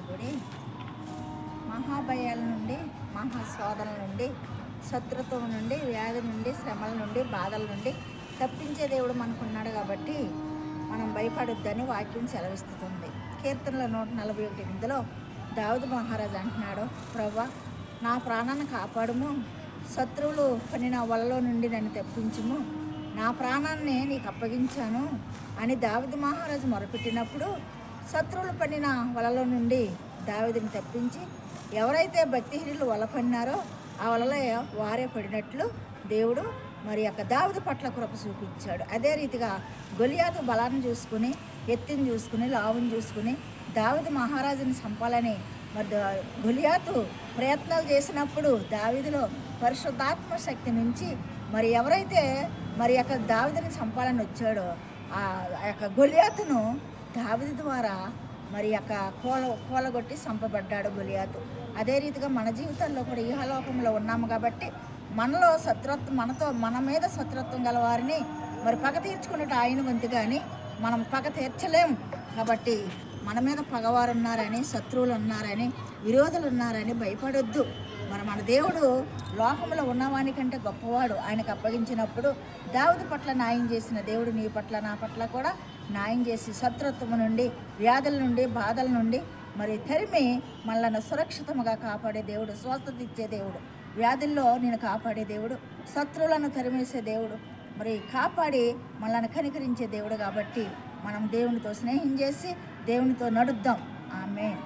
గుడి మహాభయాల నుండి, మహాశోధనల నుండి, శత్రుత్వం నుండి, వ్యాధి నుండి, శ్రమల నుండి, బాధల నుండి తప్పించే దేవుడు మనకున్నాడు. కాబట్టి మనం భయపడొద్దని వాక్యం సెలవిస్తుంది. కీర్తనల 141 దావీదు మహారాజు అంటున్నాడు, ప్రభువా నా ప్రాణాన్ని కాపాడుము, శత్రువులు పన్నిన వలలో నుండి నన్ను తప్పించుము, నా ప్రాణాన్ని నీకు అప్పగించాను అని దావీదు మహారాజు మొరపెట్టినప్పుడు శత్రువులు పన్నిన వలలో నుండి దావీదుని తప్పించి, ఎవరైతే భక్తిహీనులు వల పన్నారో ఆ వలలో వారే పడినట్లు దేవుడు మరి యొక్క దావీదు పట్ల కృప చూపించాడు. అదే రీతిగా గొలియాతు బలాన్ని చూసుకుని, ఎత్తిని చూసుకుని, లావుని చూసుకుని దావీదు మహారాజుని చంపాలని మరి గొలియాతు ప్రయత్నాలు చేసినప్పుడు దావీదులో పరిశుద్ధాత్మ శక్తి నుంచి మరి ఎవరైతే మరి యొక్క దావీదుని చంపాలని వచ్చాడో ఆ యొక్క గొలియాతును దావీదు ద్వారా మరి యొక్క కూలగొట్టి చంపబడ్డాడు గొలియాతు. అదే రీతిగా మన జీవితాల్లో కూడా ఇహలోకంలో ఉన్నాము కాబట్టి మనలో శత్రుత్వం, మన మీద శత్రుత్వం గల వారిని మరి పగ తీర్చుకున్నట్టు ఆయన వంతు, కానీ మనం పగ తీర్చలేము. కాబట్టి మన మీద పగవారు ఉన్నారని, శత్రువులు ఉన్నారని, విరోధులు ఉన్నారని భయపడొద్దు. మన దేవుడు లోకంలో ఉన్నవానికంటే గొప్పవాడు. ఆయనకు అప్పగించినప్పుడు దావీదు పట్ల న్యాయం చేసిన దేవుడు నీ పట్ల, నా పట్ల కూడా న్యాయం చేసి శత్రుత్వం నుండి, వ్యాధుల నుండి, బాధల నుండి మరి తరిమి మనల్ని సురక్షితంగా కాపాడే దేవుడు, స్వస్థత ఇచ్చే దేవుడు, వ్యాధుల్లో నేను కాపాడే దేవుడు, శత్రువులను తరిమేసే దేవుడు, మరి కాపాడి మనల్ని కనికరించే దేవుడు. కాబట్టి మనం దేవునితో స్నేహం చేసి దేవునితో నడుద్దాం. ఆమేన్.